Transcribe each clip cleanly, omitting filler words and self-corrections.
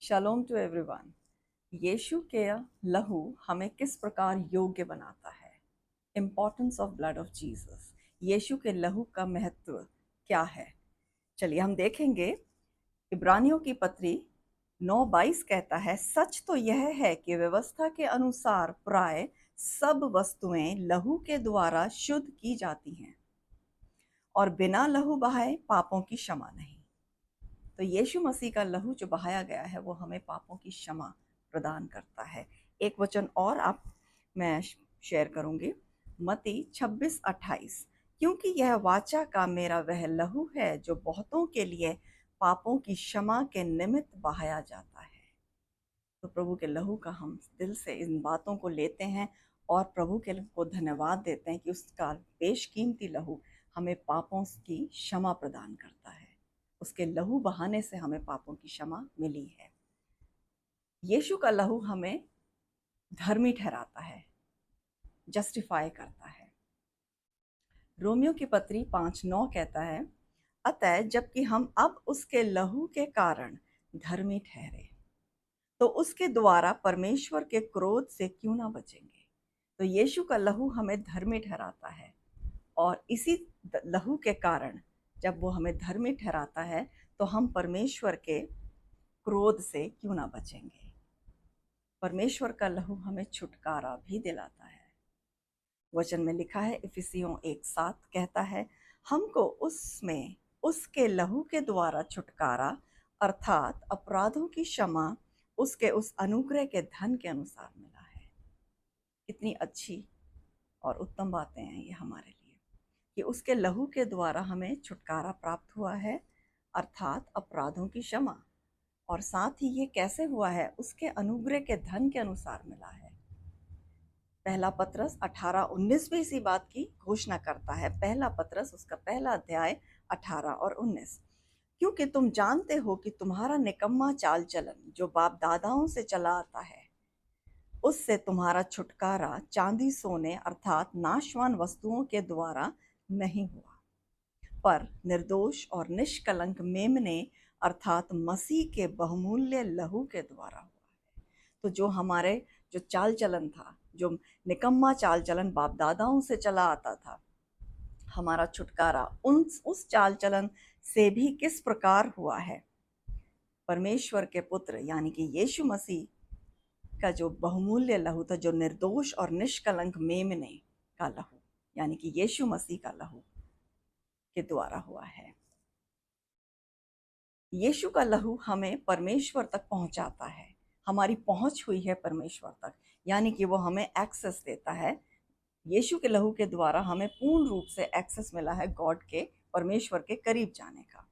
Shalom to everyone. यीशु के लहू हमें किस प्रकार योग्य बनाता है। Importance of blood of Jesus. यीशु के लहू का महत्व क्या है, चलिए हम देखेंगे। इब्रानियों की पत्री 9:22 कहता है, सच तो यह है कि व्यवस्था के अनुसार प्राय सब वस्तुएं लहू के द्वारा शुद्ध की जाती हैं और बिना लहू बहाए पापों की क्षमा नहीं। तो यीशु मसीह का लहू जो बहाया गया है वो हमें पापों की क्षमा प्रदान करता है। एक वचन और मैं शेयर करूंगी, मत्ती 26:28, क्योंकि यह वाचा का मेरा वह लहू है जो बहुतों के लिए पापों की क्षमा के निमित्त बहाया जाता है। तो प्रभु के लहू का हम दिल से इन बातों को लेते हैं और प्रभु के को धन्यवाद देते हैं कि उसका बेशकीमती लहू हमें पापों की क्षमा प्रदान करता है। उसके लहू बहाने से हमें पापों की क्षमा मिली है। यीशु का लहू हमें धर्मी ठहराता है, जस्टिफाई करता है। रोमियो की पत्री 5:9 कहता है, अतः जबकि हम अब उसके लहू के कारण धर्मी ठहरे तो उसके द्वारा परमेश्वर के क्रोध से क्यों ना बचेंगे। तो यीशु का लहू हमें धर्मी ठहराता है और इसी लहू के कारण जब वो हमें धर्मी ठहराता है तो हम परमेश्वर के क्रोध से क्यों ना बचेंगे। परमेश्वर का लहू हमें छुटकारा भी दिलाता है। वचन में लिखा है, इफिसियों 1:7 कहता है, हमको उसमें उसके लहू के द्वारा छुटकारा अर्थात अपराधों की क्षमा उसके उस अनुग्रह के धन के अनुसार मिला है। कितनी अच्छी और उत्तम बातें हैं ये हमारे लिए कि उसके लहू के द्वारा हमें छुटकारा प्राप्त हुआ है अर्थात अपराधों की क्षमा। और साथ ही ये कैसे हुआ है, उसके अनुग्रह के धन के अनुसार मिला है। पहला पत्रस 18:19 भी इसी बात की घोषणा करता है। पहला पत्रस उसका पहला अध्याय 18 और 19, क्योंकि तुम जानते हो कि तुम्हारा निकम्मा चाल चलन जो बाप दादाओं से चला आता है उससे तुम्हारा छुटकारा चांदी सोने अर्थात नाशवान वस्तुओं के द्वारा नहीं हुआ पर निर्दोष और निष्कलंक मेमने अर्थात मसीह के बहुमूल्य लहू के द्वारा हुआ है। तो जो हमारे जो चाल चलन था, जो निकम्मा चाल चलन बाप दादाओं से चला आता था, हमारा छुटकारा उस चाल चलन से भी किस प्रकार हुआ है। परमेश्वर के पुत्र यानी कि यीशु मसीह का जो बहुमूल्य लहू था, जो निर्दोष और निष्कलंक मेमने का लहू यानी कि यीशु मसीह का लहू के द्वारा हुआ है। यीशु का लहू हमें परमेश्वर तक पहुंचाता है, हमारी पहुंच हुई है परमेश्वर तक, यानी कि वो हमें एक्सेस देता है। यीशु के लहू के द्वारा हमें पूर्ण रूप से एक्सेस मिला है गॉड के, परमेश्वर के करीब जाने का।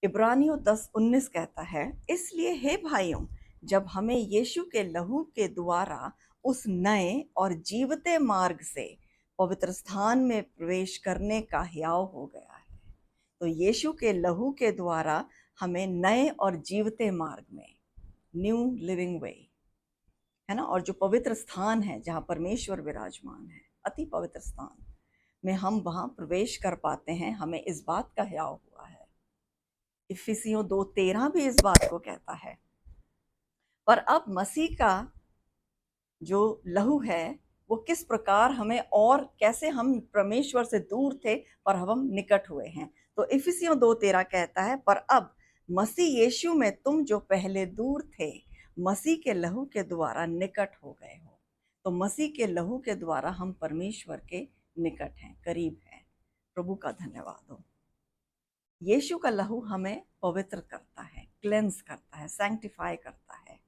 इब्रानियों 10:19 कहता है, इसलिए हे भाइयों, जब हमें यीशु के लहू के द्वारा उस नए और जीवते मार्ग से पवित्र स्थान में प्रवेश करने का हयाव हो गया है। तो यीशु के लहू के द्वारा हमें नए और जीवते मार्ग में, न्यू लिविंग वे, है ना, और जो पवित्र स्थान है जहाँ परमेश्वर विराजमान है, अति पवित्र स्थान में हम वहाँ प्रवेश कर पाते हैं। हमें इस बात का हयाव हुआ है। इफिसियों 2:13 भी इस बात को कहता है, पर अब मसीह का जो लहू है वो किस प्रकार हमें, और कैसे हम परमेश्वर से दूर थे पर हम निकट हुए हैं। तो इफिसियों 2:13 कहता है, पर अब मसीह यीशु में तुम जो पहले दूर थे मसीह के लहू के द्वारा निकट हो गए हो। तो मसीह के लहू के द्वारा हम परमेश्वर के निकट हैं, करीब हैं। प्रभु का धन्यवाद हो। यीशु का लहू हमें पवित्र करता है, क्लेंस करता है, सैंक्टिफाई करता है।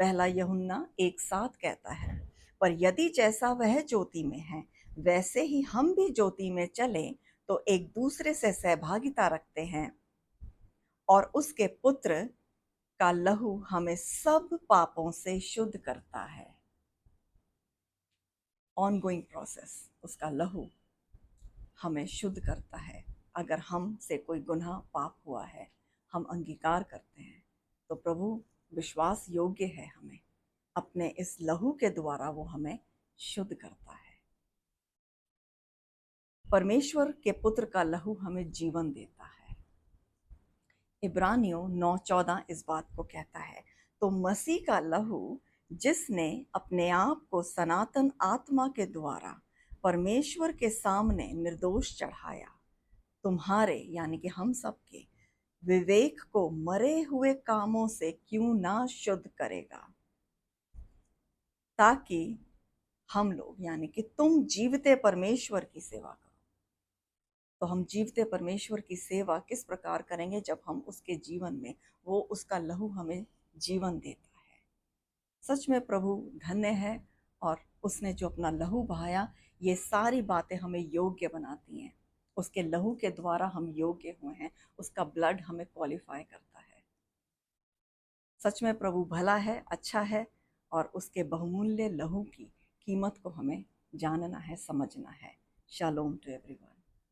पहला यूहन्ना 1:7 कहता है, पर यदि जैसा वह ज्योति में है वैसे ही हम भी ज्योति में चलें तो एक दूसरे से सहभागिता रखते हैं और उसके पुत्र का लहू हमें सब पापों से शुद्ध करता है। ऑनगोइंग प्रोसेस, उसका लहू हमें शुद्ध करता है। अगर हमसे कोई गुनाह पाप हुआ है, हम अंगीकार करते हैं तो प्रभु विश्वास योग्य है, हमें अपने इस लहू के द्वारा वो हमें शुद्ध करता है। परमेश्वर के पुत्र का लहू हमें जीवन देता है। इब्रानियों 9:14 इस बात को कहता है, तो मसीह का लहू जिसने अपने आप को सनातन आत्मा के द्वारा परमेश्वर के सामने निर्दोष चढ़ाया, तुम्हारे यानी कि हम सब के विवेक को मरे हुए कामों से क्यों ना शुद्ध करेगा, ताकि हम लोग यानी कि तुम जीवते परमेश्वर की सेवा करो। तो हम जीवते परमेश्वर की सेवा किस प्रकार करेंगे? जब हम उसके जीवन में, वो उसका लहू हमें जीवन देता है। सच में प्रभु धन्य है, और उसने जो अपना लहू बहाया, ये सारी बातें हमें योग्य बनाती हैं। उसके लहू के द्वारा हम योग्य हुए हैं, उसका ब्लड हमें क्वालिफाई करता है। सच में प्रभु भला है, अच्छा है, और उसके बहुमूल्य लहू की कीमत को हमें जानना है, समझना है। Shalom to everyone.